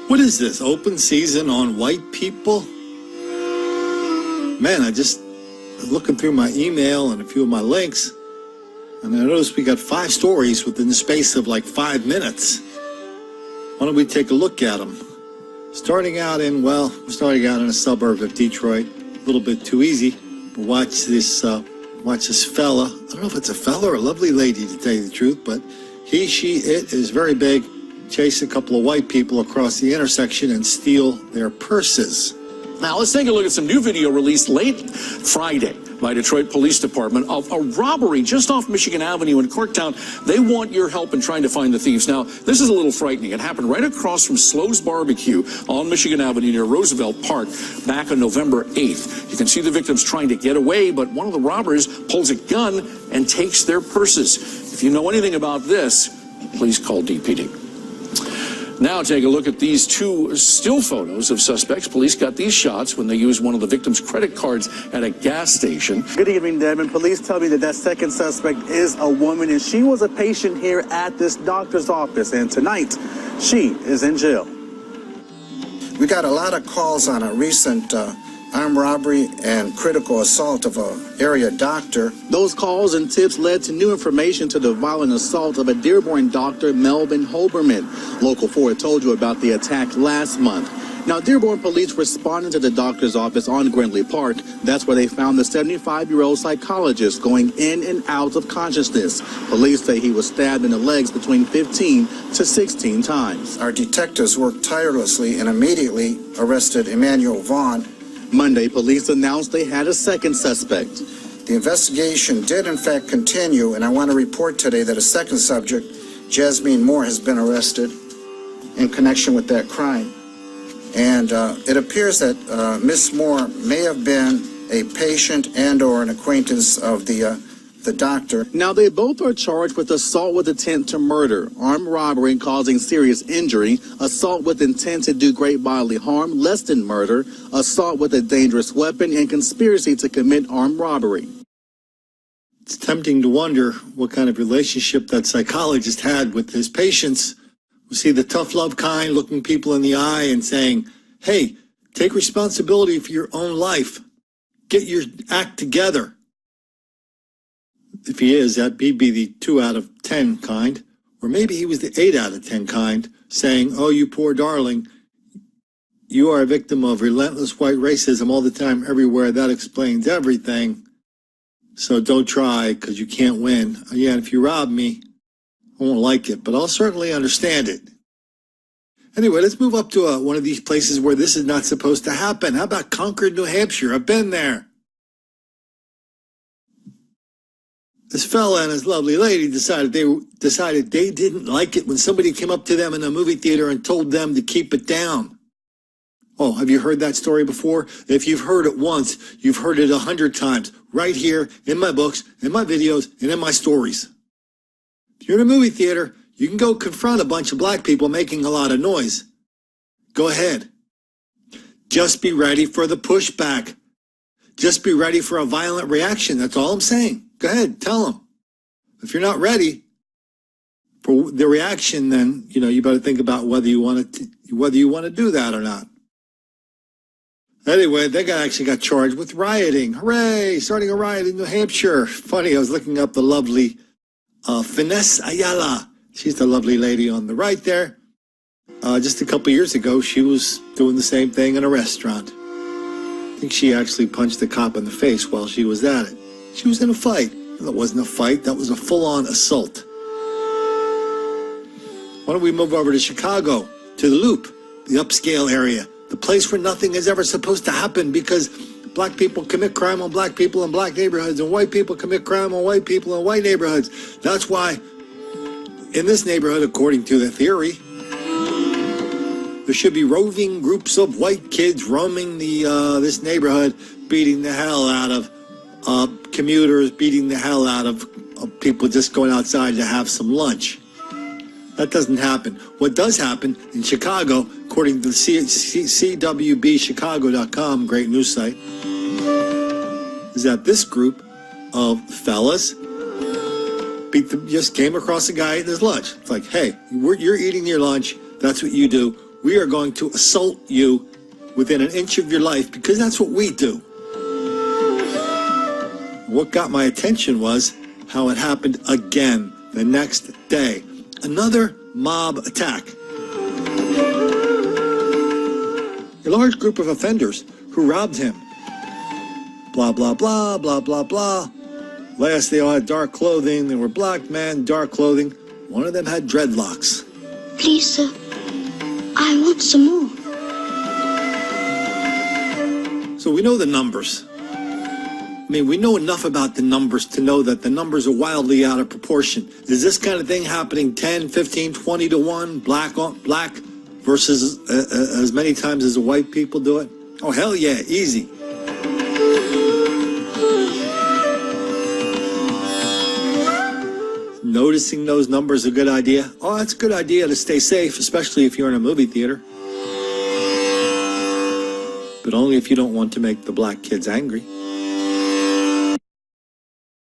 What is this, open season on white people? Man, I just was looking through my email and a few of my links, and I noticed we got 5 stories within the space of like 5 minutes. Why don't we take a look at them? Starting out in a suburb of Detroit. A little bit too easy. But watch this fella. I don't know if it's a fella or a lovely lady, to tell you the truth, but he, she, it is very big. Chase a couple of white people across the intersection and steal their purses. Now let's take a look at some new video released late Friday by Detroit Police Department of a robbery just off Michigan Avenue in Corktown. They want your help in trying to find the thieves. Now, this is a little frightening. It happened right across from Slow's Barbecue on Michigan Avenue near Roosevelt Park back on November 8th. You can see the victims trying to get away, but one of the robbers pulls a gun and takes their purses. If you know anything about this, please call DPD. Now take a look at these 2 still photos of suspects. Police got these shots when they used one of the victim's credit cards at a gas station. Good evening, Devin. Police tell me that second suspect is a woman, and she was a patient here at this doctor's office, and tonight she is in jail. We got a lot of calls on a recent armed robbery and critical assault of an area doctor. Those calls and tips led to new information to the violent assault of a Dearborn doctor, Melvin Hoberman. Local 4 told you about the attack last month. Now, Dearborn police responded to the doctor's office on Grindley Park. That's where they found the 75-year-old psychologist going in and out of consciousness. Police say he was stabbed in the legs between 15 to 16 times. Our detectives worked tirelessly and immediately arrested Emmanuel Vaughn. Monday, police announced they had a second suspect. The investigation did in fact continue, and I want to report today that a second subject, Jasmine Moore, has been arrested in connection with that crime. And it appears that Miss Moore may have been a patient and or an acquaintance of the doctor. Now, they both are charged with assault with intent to murder, armed robbery causing serious injury, assault with intent to do great bodily harm, less than murder, assault with a dangerous weapon, and conspiracy to commit armed robbery. It's tempting to wonder what kind of relationship that psychologist had with his patients. Was he the tough love kind, looking people in the eye and saying, hey, take responsibility for your own life. Get your act together. If he is, that'd be the 2 out of 10 kind. Or maybe he was the 8 out of 10 kind, saying, oh, you poor darling, you are a victim of relentless white racism all the time, everywhere. That explains everything. So don't try, because you can't win. Yeah, if you rob me, I won't like it, but I'll certainly understand it. Anyway, let's move up to one of these places where this is not supposed to happen. How about Concord, New Hampshire? I've been there. This fella and his lovely lady decided they didn't like it when somebody came up to them in a movie theater and told them to keep it down. Oh, have you heard that story before? If you've heard it once, you've heard it 100 times, right here in my books, in my videos, and in my stories. If you're in a movie theater, you can go confront a bunch of black people making a lot of noise. Go ahead. Just be ready for the pushback. Just be ready for a violent reaction. That's all I'm saying. Go ahead, tell them. If you're not ready for the reaction, then you better think about whether you want to do that or not. Anyway, they actually got charged with rioting. Hooray! Starting a riot in New Hampshire. Funny, I was looking up the lovely Finesse Ayala. She's the lovely lady on the right there. Just a couple years ago, she was doing the same thing in a restaurant. I think she actually punched the cop in the face while she was at it. She was in a fight. That wasn't a fight. That was a full-on assault. Why don't we move over to Chicago, to the Loop, the upscale area, the place where nothing is ever supposed to happen because black people commit crime on black people in black neighborhoods and white people commit crime on white people in white neighborhoods. That's why in this neighborhood, according to the theory, there should be roving groups of white kids roaming this neighborhood, beating the hell out of commuters, beating the hell out of people just going outside to have some lunch. That doesn't happen. What does happen in Chicago, according to the CWBChicago.com, great news site, is that this group of fellas just came across a guy eating his lunch. It's like, hey, you're eating your lunch. That's what you do. We are going to assault you within an inch of your life because that's what we do. What got my attention was how it happened again the next day. Another mob attack. A large group of offenders who robbed him. Blah, blah, blah, blah, blah, blah. Last, they all had dark clothing. They were black men, dark clothing. One of them had dreadlocks. Please, sir, I want some more. So we know the numbers. I mean, we know enough about the numbers to know that the numbers are wildly out of proportion. Is this kind of thing happening 10, 15, 20 to 1, black versus as many times as the white people do it? Oh, hell yeah, easy. Noticing those numbers a good idea? Oh, that's a good idea to stay safe, especially if you're in a movie theater. But only if you don't want to make the black kids angry.